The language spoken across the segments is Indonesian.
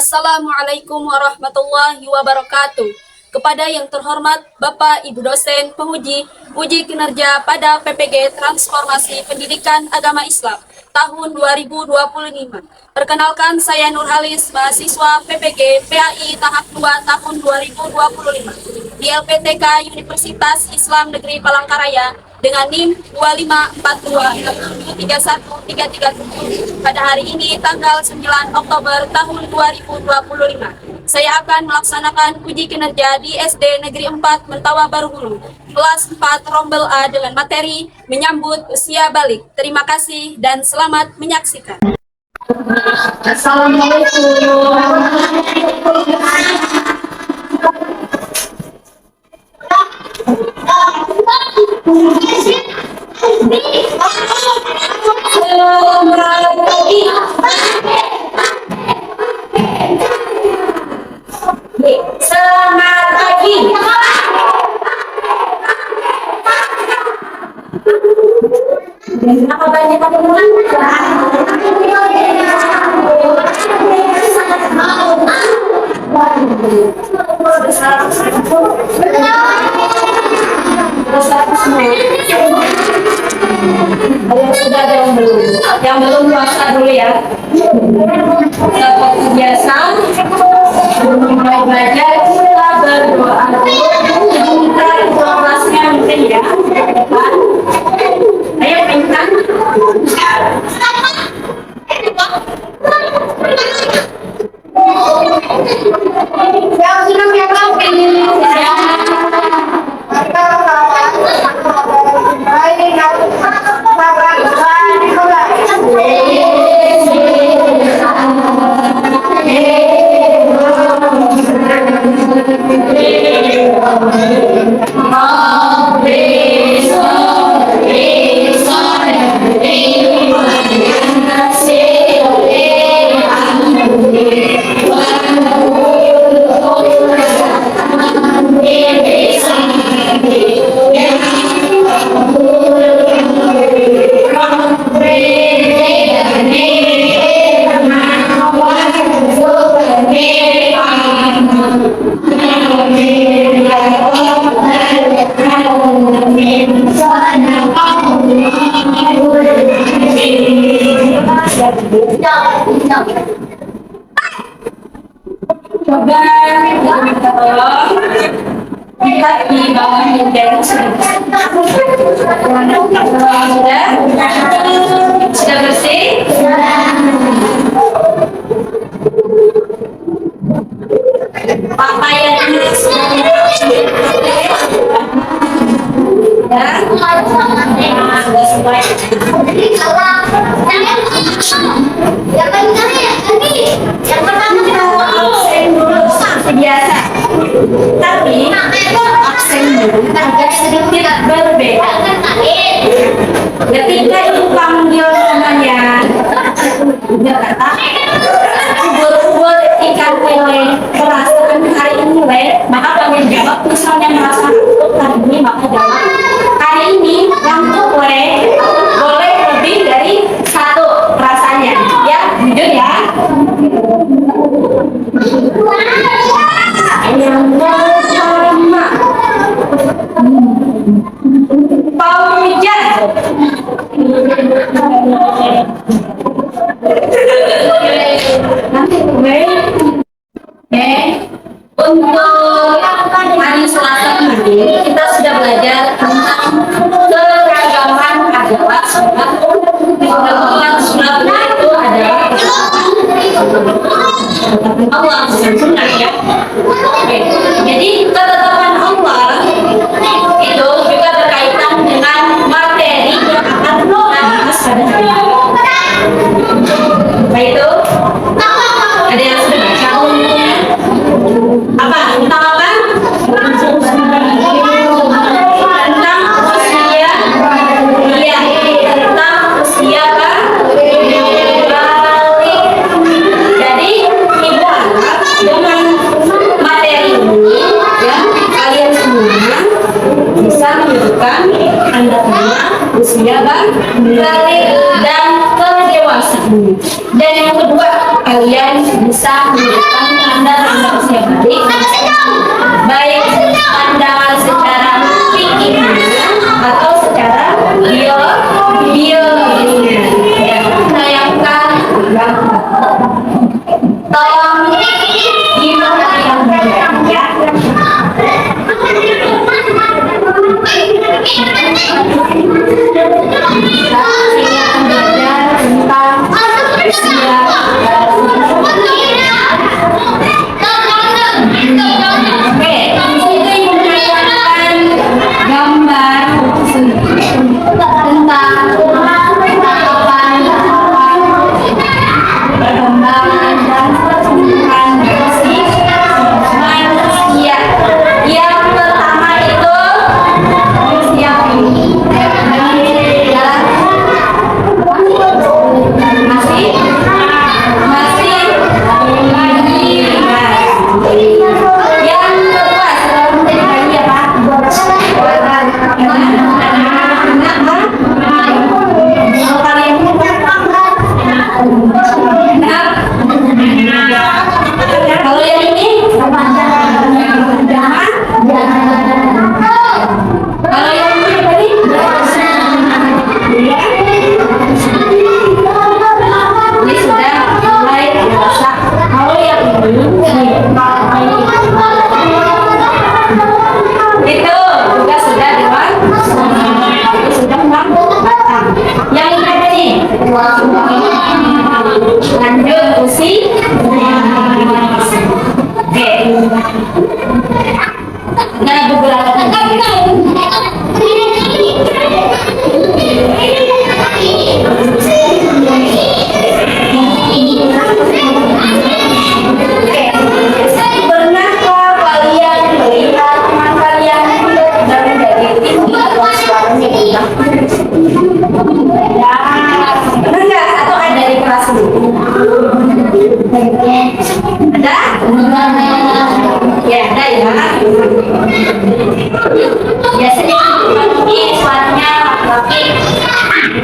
Assalamualaikum warahmatullahi wabarakatuh. Kepada yang terhormat Bapak Ibu dosen penguji uji kinerja pada PPG Transformasi Pendidikan Agama Islam tahun 2025. Perkenalkan, saya Nurhalis, mahasiswa PPG PAI tahap 2 tahun 2025 di LPTK Universitas Islam Negeri Palangkaraya dengan NIM 25423137 pada hari ini tanggal 9 Oktober tahun 2025. Saya akan melaksanakan uji kinerja di SD Negeri 4 Mentawa Baru Hulu, kelas 4 Rombel A dengan materi menyambut usia balik. Terima kasih dan selamat menyaksikan. Assalamualaikum. Selamat pagi. Apa banyak teman-teman? Sudah ada yang belum? Yang belum puasa dulu ya. Seperti biasa, mulai belajar kita berdoa dulu. Kita informasinya mungkin ya. Ayo pintar. Yang sudah memang coba lihat di bawah indeks sudah bersih. Pakaian ini biasa, tapi aksen agak sedikit berbeda. Ketika itu panggil namanya kata ubur-ubur ikan lele perasaan hari ini le, maka panggil jawab misalnya merasa ngantuk hari ini, maka jawab hari ini ngantuk le, boleh lebih dari satu perasaannya ya, jujur ya. Yang pertama paujat. Untuk hari Selasa ini kita sudah belajar tentang keragaman adalah surat. Surat itu adalah Allah sunnah ya. Jadi ketetapan Allah itu juga berkaitan dengan materi yang akan dibahas pada hari ini. Baik, itu ada yang sudah baca? Apa? Tentang apa? Tentang usia. Iya, tentang usia apa? Balik. Jadi ibu harap dengan materi ini ya kalian semua bisa menunjukkan anda semua usia balik dan kedewasaan. Dan yang kedua, kalian bisa menunjukkan tanda-tanda usia balik, baik pandangan secara fikih atau secara biologi. Ya, sayangkan tolong diperhatikan ya. Sini akan belajar tentang usia. Oke, itu menayangkan gambar tentang perkembangan dan pertumbuhan manusia. Yang pertama itu usia masih lagi yang kedua sebelum lagi apa? Kalau yang ini kalau yang ini tadi ini sudah mulai dewasa. Kalau yang ini itu juga sudah dewasa, itu sudah matang. Yang ini tadi lanjut usia. Oke, nah beberapa pernahkah kalian melihat teman kalian dan menjadi tinggi atau suaranya hilang? Ya, pernah nggak? Atau ada di kelas dulu? Ada? Ya, ada ya. Biasanya laki suaranya laki.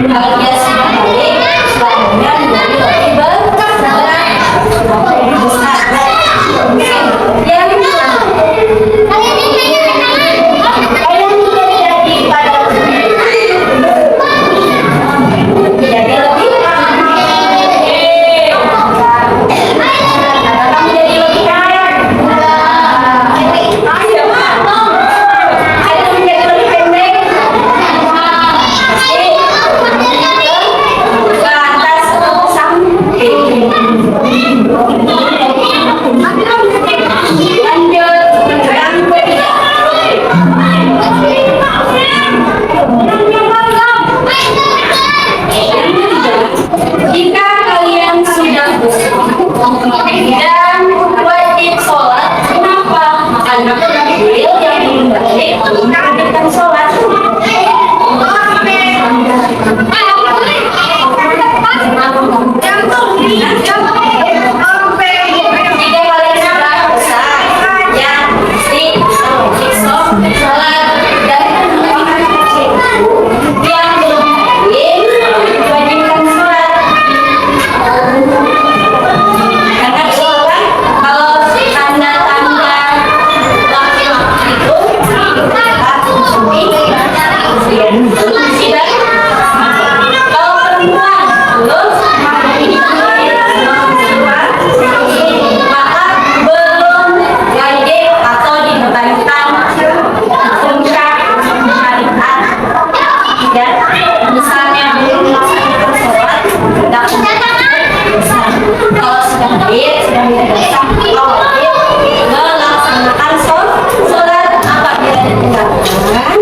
Kalau dia sudah balik, suaranya menjadi lebih besar. Yang terjadi pada jadi lebih jika kalian sudah dan wajib sholat, kenapa anak kecil yang belum balik mengerjakan sholat? Jika kalian sudah besar, ya mesti sholat. Dan anak kecil yang belum balik wajibkan sholat. Karena sholat kalau tanda-tanda laki-laki itu kalau perempuan maka belum wajib atau dibebankan puncak syariat. Dan misalnya belum melaksanakan sholat, tidak kalau sudah haid, sudah dewasa, wajib melaksanakan sholat apabila ditinggalkan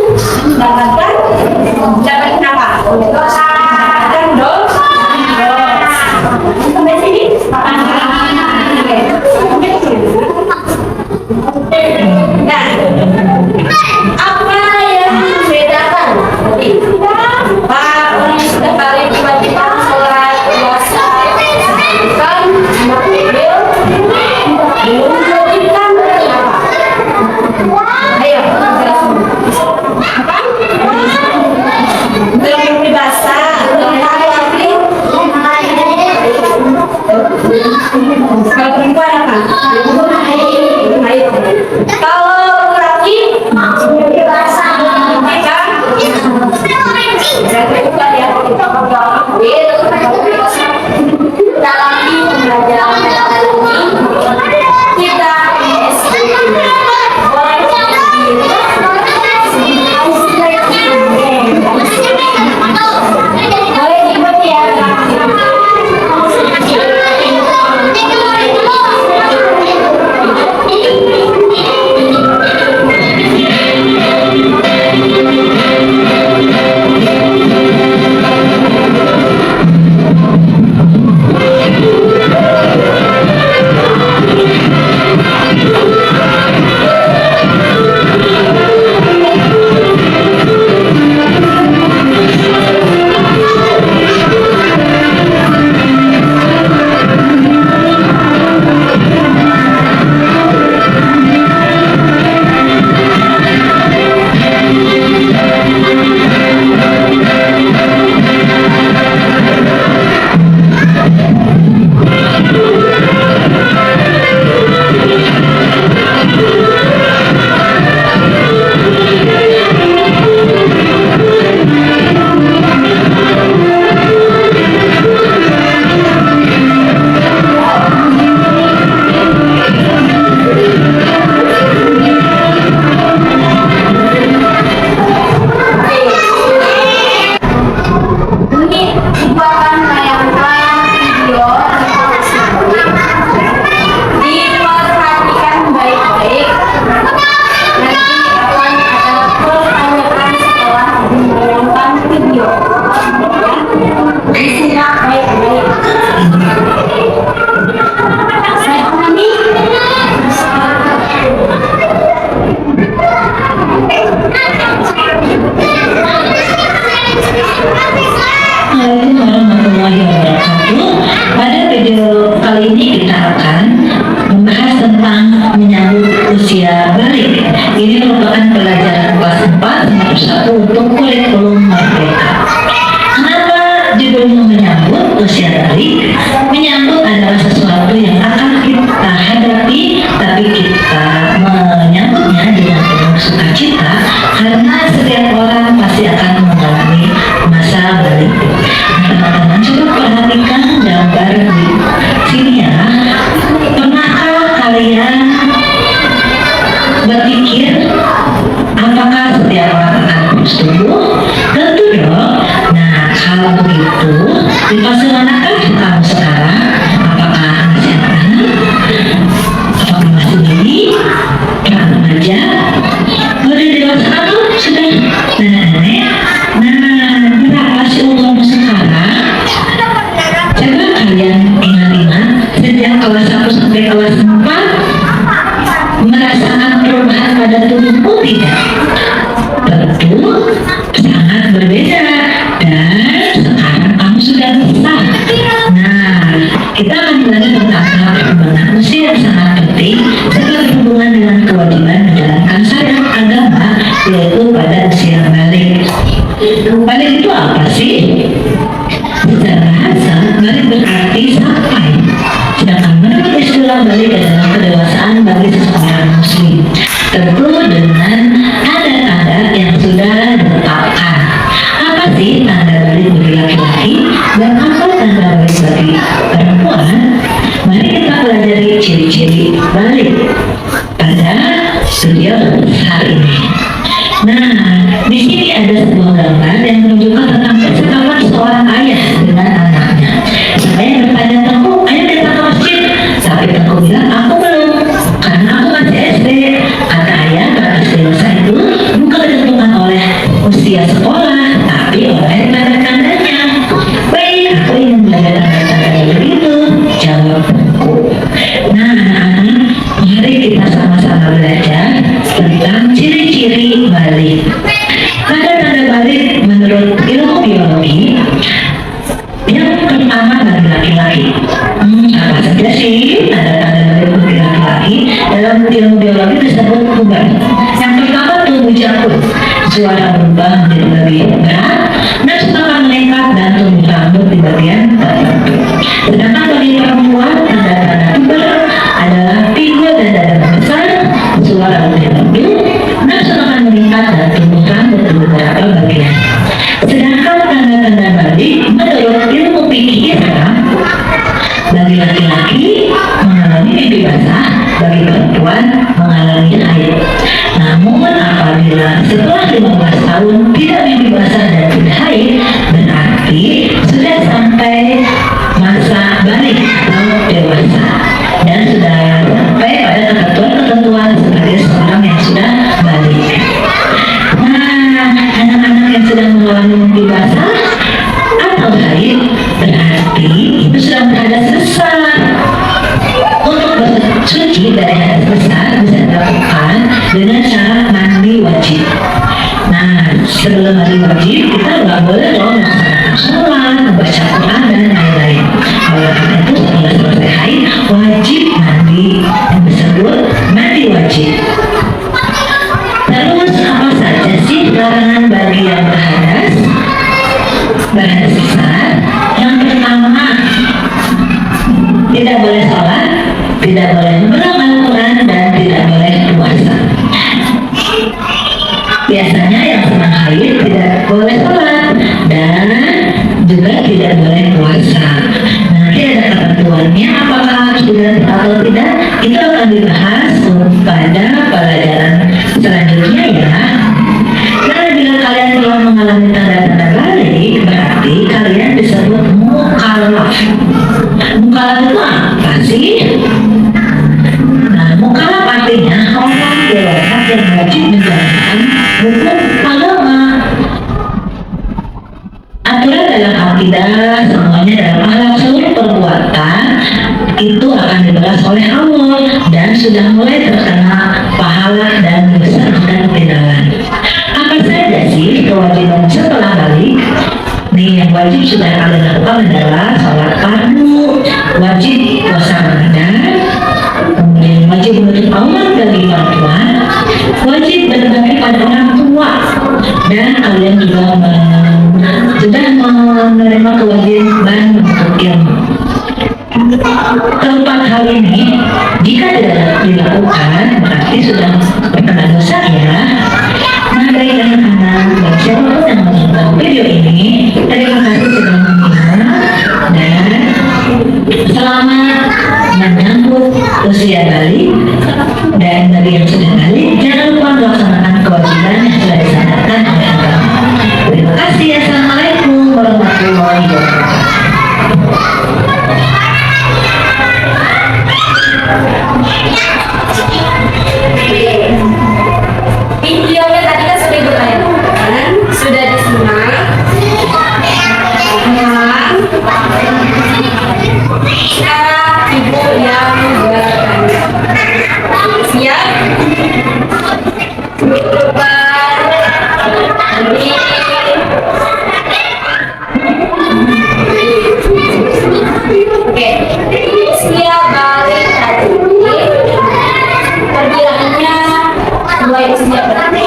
Assalamualaikum warahmatullahi wabarakatuh. Pada video kali ini kita akan membahas tentang menyambut usia balik. Ini merupakan pelajaran kelas 4 semester 1 untuk kurikulum merdeka. Kenapa judulnya menyambut usia balik? Menyambut adalah sesuatu yang akan kita hadapi, tapi kita menyambutnya dengan penuh sukacita karena setiap orang pasti akan mengalami masa balik. Teman-teman coba perhatikan gambar di sini ya. Pernahkah kalian berpikir apakah setiap orang akan terus tumbuh? Tentu dong. Nah, kalau begitu, di fase manakah kamu sekarang? Apakah masih anak-anak? Apakah masih bayi? Remaja? Udah dewasa atau sudah nenek-nenek? Nah, berapa sih umurmu sekarang? Coba kalian ingat-ingat sejak kelas 1 sampai kelas 4 merasakan perubahan pada tubuhmu tidak? Tentu sangat berbeda, dan sekarang kamu sudah besar. Nah, kita akan belajar tentang hal perkembangan usia yang sangat penting serta berhubungan dengan kewajiban menjalankan syariat agama, yaitu pada usia balik. Balik itu apa sih? Secara bahasa, balik berarti sampai. Sedangkan menurut istilah balik adalah kedewasaan bagi seseorang muslim, tentu dengan tanda-tanda yang sudah ditetapkan. Apa sih tanda balik bagi laki-laki dan apa tanda balik bagi perempuan? Mari kita pelajari ciri-ciri balik pada studio hari ini. Nah, di sini ada sebuah gambar yang menunjukkan tentang percakapan seorang ayah dengan anaknya. Saya bertanya Tengku, ayo kita ke masjid. Tapi Tengku bilang, aku belum, karena aku masih SD. Kata ayah, batas dewasa itu bukan ditentukan oleh usia sekolah, tapi oleh tanda-tandanya. Baik, aku ingin belajar tanda-tanda begitu, jawab Tengku. Nah, anak-anak, mari kita sama-sama belajar tentang ciri-ciri balik. Tanda-tanda balik menurut ilmu biologi. Yang pertama bagi laki-laki. Apa saja sih tanda-tanda balik bagi laki-laki? Dalam ilmu biologi disebut puber. Yang pertama tumbuh janggut, suara berubah menjadi lebih berat, nafsu akan meningkat dan tumbuh rambut di bagian tertentu. Sedangkan bagi perempuan, tanda-tanda puber adalah pigu dan dada besar, suara lebih lembut, nafsu akan meningkat dan tumbuh rambut di beberapa bagian. Sedangkan tanda-tanda balik menurut ilmu pikiran, bagi laki-laki mengalami mimpi basah, bagi perempuan mengalami haid. Namun apabila setelah 15 tahun tidak mimpi basah dan tidak haid, berarti sudah sampai masa balik atau dewasa dan sudah sampai pada ketentuan-ketentuan sebagai seorang yang sudah balik. Nah, anak-anak yang sedang mengalami mimpi basah atau haid berarti itu sudah berhadas besar. Untuk bersuci dari hadas besar bisa dilakukan dengan cara mandi wajib. Nah, sebelum mandi wajib kita nggak boleh dong melaksanakan sholat, membaca Quran dan lain-lain. Oleh karena itu setelah selesai haid wajib mandi, yang disebut mandi wajib. Terus apa saja sih larangan bagi yang berhadas besar? Yang pertama, tidak boleh sholat, tidak boleh membaca Al-Quran, dan tidak boleh puasa. Biasanya yang sedang haid tidak boleh sholat dan juga tidak boleh puasa. Nanti ada ketentuannya apakah harus diganti atau tidak, itu akan dibahas pada pelajaran selanjutnya ya. Karena bila kalian telah mengalami tanda-tanda balik, berarti kalian disebut mukallaf. Mukallaf itu apa sih? Nah, mukallaf artinya orang dewasa yang wajib menjalankan hukum agama. Aturan dalam akidah semuanya dalam akhlak seluruh perbuatan itu akan dibalas oleh Allah dan sudah mulai terkena pahala dan dosa dan ketinggalan. Apa saja sih kewajiban setelah balik? Nih yang wajib sudah kalian kalian juga sudah menerima kewajiban untuk ilmu. Keempat hal ini, jika tidak dilakukan, berarti sudah terkena dosa ya. Nah, baik anak-anak, dan siapapun yang menonton video ini, terima kasih sudah menonton dan selamat menyambut usia balik. Dan bagi yang sudah balik, jangan lupa melaksanakan kewajiban yang sudah disandarkan oleh agama. Terima kasih. Assalamualaikum warahmatullahi wabarakatuh. Videonya tadi kan sudah ditayangkan, sudah disimak. Sekarang ibu yang buatkan. Siap? Depan. Oke. Siap balik tadi. Perkiraannya mulai siap berapa?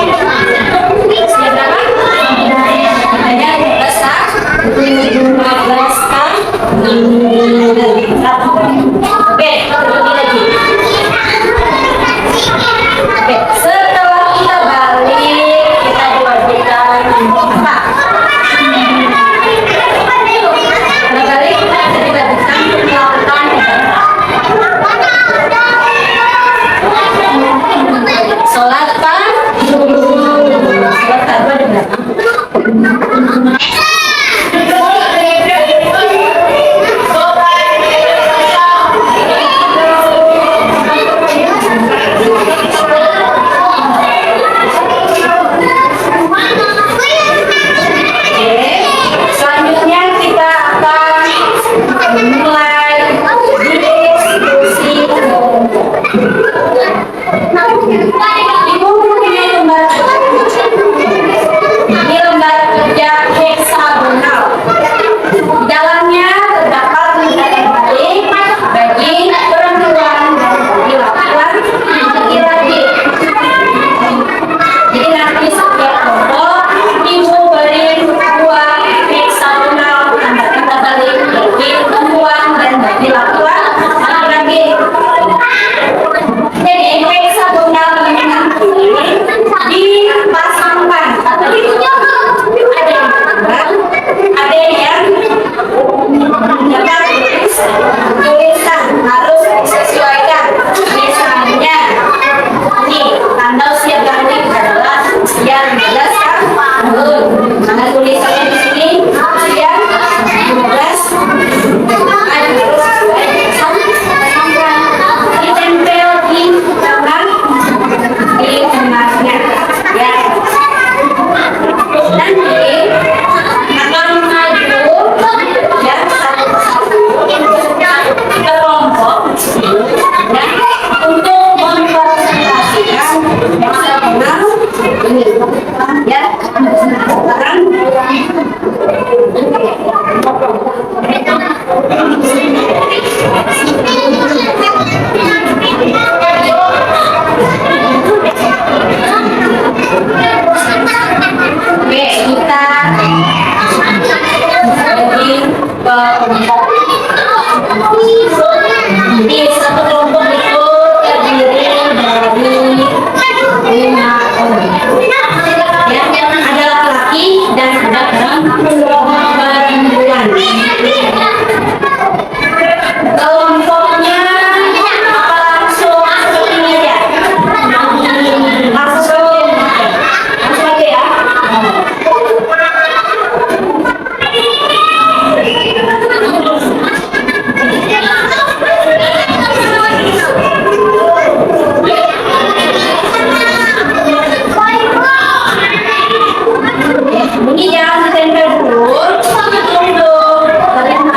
Siap berapa? Ada 15 kah? 15 kah? Oke, lebih lagi. Oke, setelah kita balik, kita diwajibkan apa? Setelah balik, kita diwajibkan melakukan sholat apa? Sholat fardu ada berapa? Selanjutnya kita akan memulai diskusi Ibu punya lembar ini lembar kerja heksagonal. Di dalamnya terdapat tulisan baik bagi perempuan dan laki-laki. Jadi nanti setiap kelompok ibu beri dua heksagonal tanda balik bagi perempuan dan bagi laki-laki. Jadi heksagonal ini dipasangkan atau ada yang dapat tulisan harus disesuaikan. Misalnya ini tanda usia balik adalah usia 15 tahun. Mana tulisannya di sini usia 15 ditempel di tangan di tengahnya ya. Nanti akan maju ya satu-satu kelompok ya untuk mempresentasikan heksagonal ini ya. Sekarang oke, kita bagi kelompok. Di satu kelompok itu terdiri dari 5 orang. Ya, ada laki-laki dan ada perempuan. Kelompoknya apa langsung ini aja? Langsung aja ya. Ini jangan ditempel dulu, tunggu terlihat ya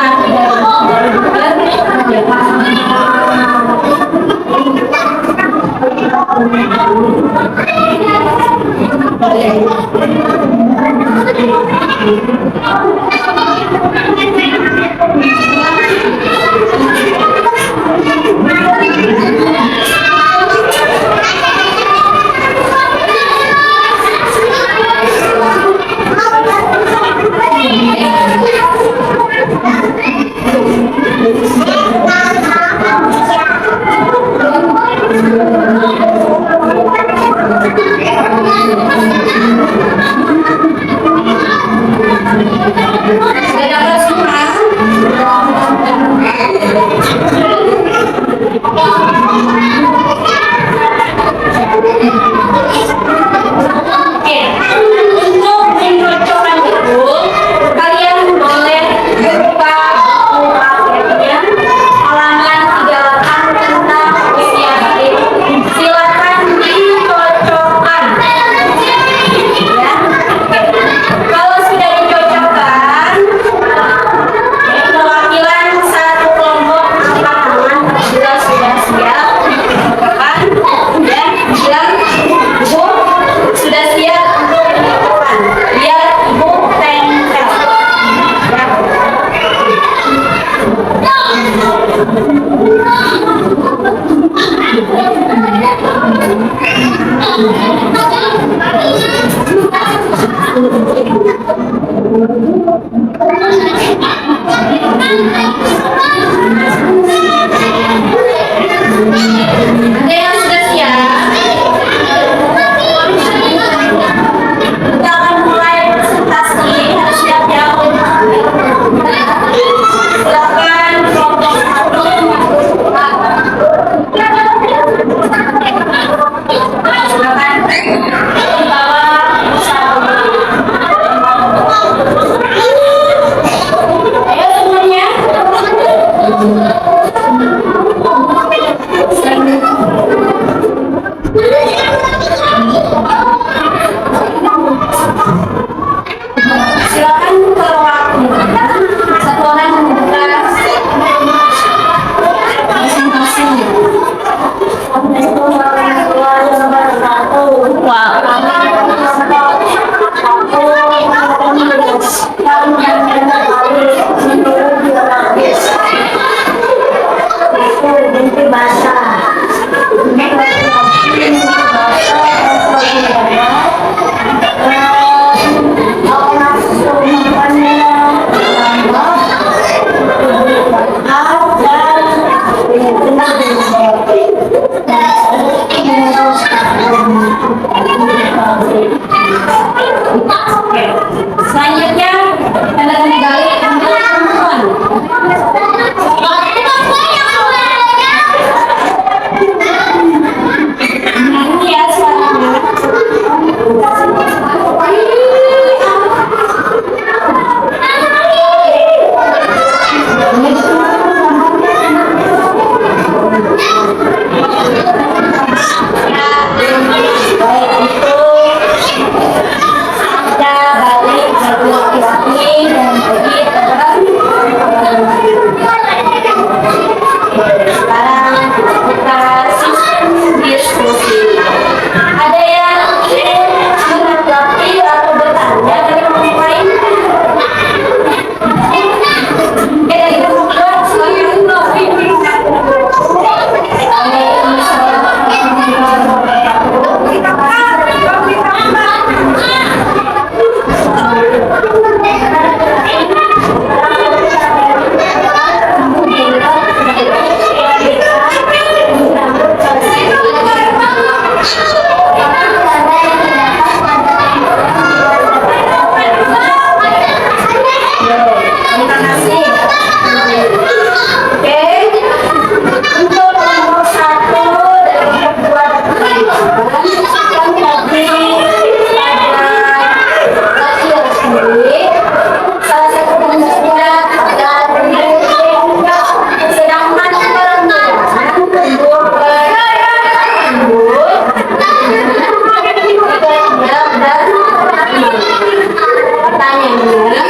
pertanyaannya,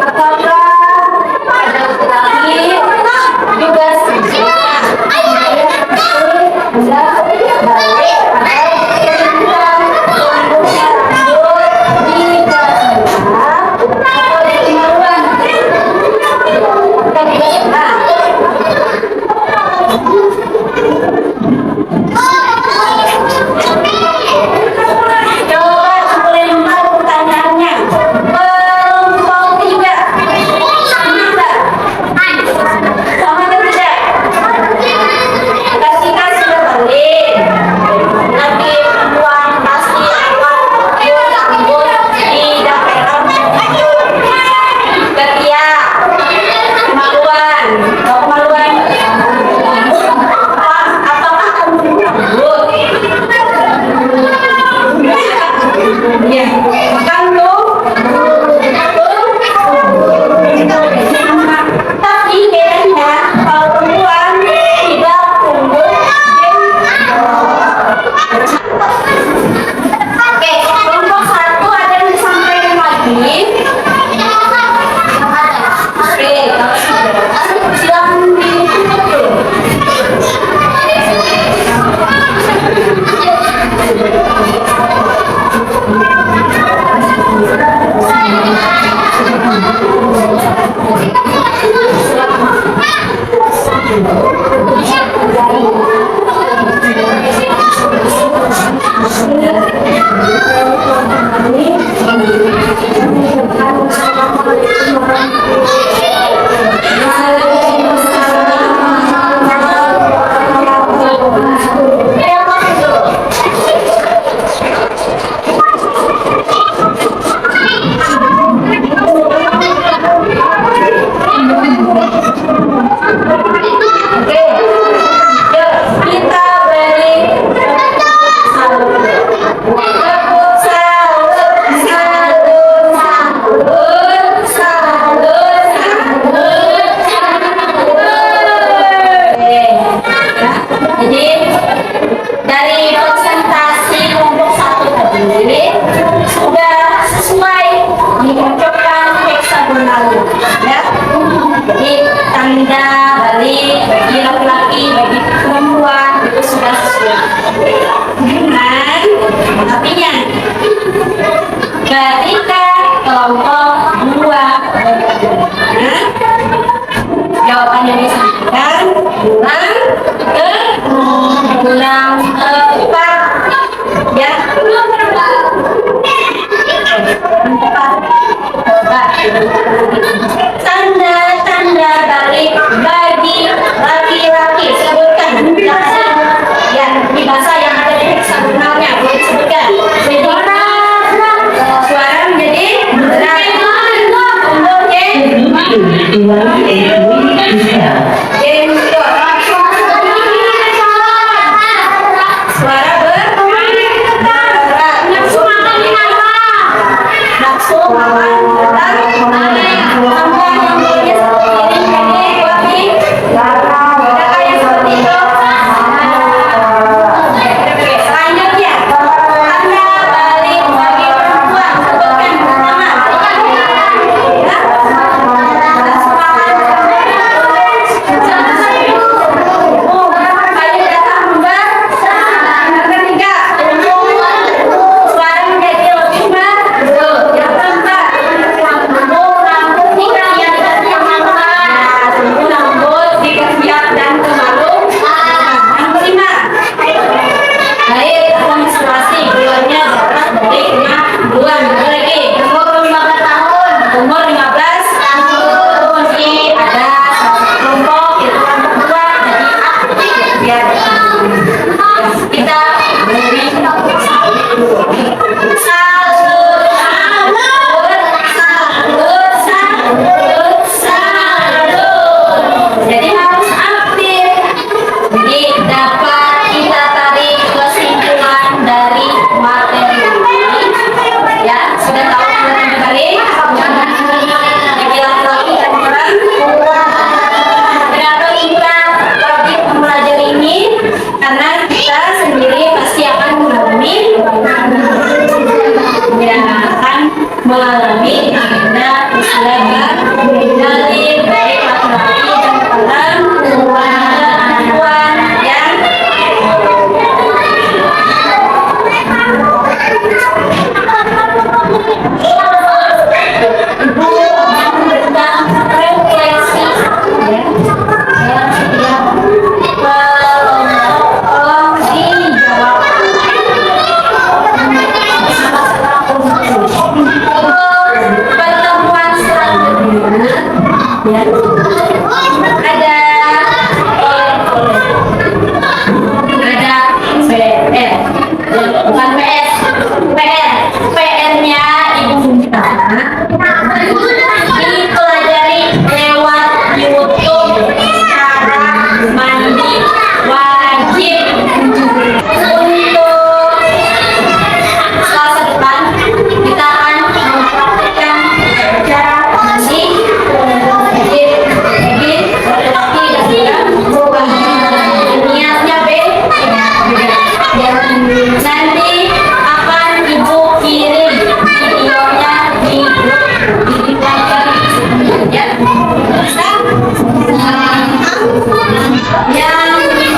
apakah pada terakhir juga sama? Anda balik atau kesimpulan kelompoknya lanjut di kelas atau di kemaluan? Kita juga sama. Coba supplementar pertanyaannya. Kelompok 3. Bisa? Sama atau tidak? Ketika sudah balik, nanti uang pasti akan terkumpul di daerah Ketia, kemaluan, atau kemaluan. Apakah kamu takut? Ya, makan dong. Tapi bedanya kalau perempuan tidak unggul. Oke, kelompok 1 ada yang disampaikan lagi. Oke, silakan ditutup dulu. Oke, yuk kita beri salut. Tepuk salut, salut, salut, salut, salut. Oke, ya. Jadi dari presentasi kelompok 1 tadi sudah sesuai diucapkan heksagonal, ya. Jadi tanda balik bagi laki-laki, bagi perempuan itu sudah sesuai. Dengan artinya ketika kelompok 2 jawabannya disampaikan ulang tepat, ya. Tanda-tanda balik bagi laki-laki sebutkan ya di bahasa yang ada di heksagonalnya boleh disebutkan. Jadi suara menjadi berat untuk suara selanjutnya tanda balik bagi perempuan sebutkan pertama. alamin ada kesilapan dari baik laki-laki dan perempuan yang tentang refleksi ya tolong dijawab. Pertemuan selanjutnya ya ada ada PR bukan PS PR-nya Ibu Bunta dipelajari lewat YouTube cara mandi wajib. Untuk Selasa depan kita akan mempraktikkan cara mandi wajib laki-laki dan juga perempuan. Niatnya nanti akan Ibu kirim videonya di grup dipelajari ya. Yang penting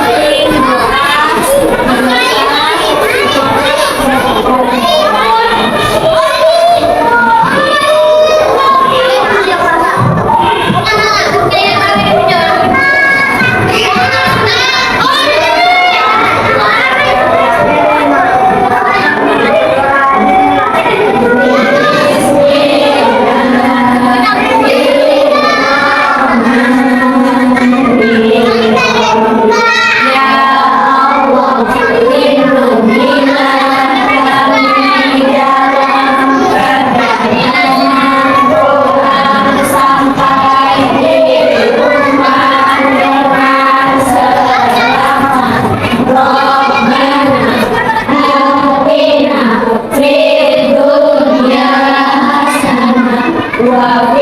Wow.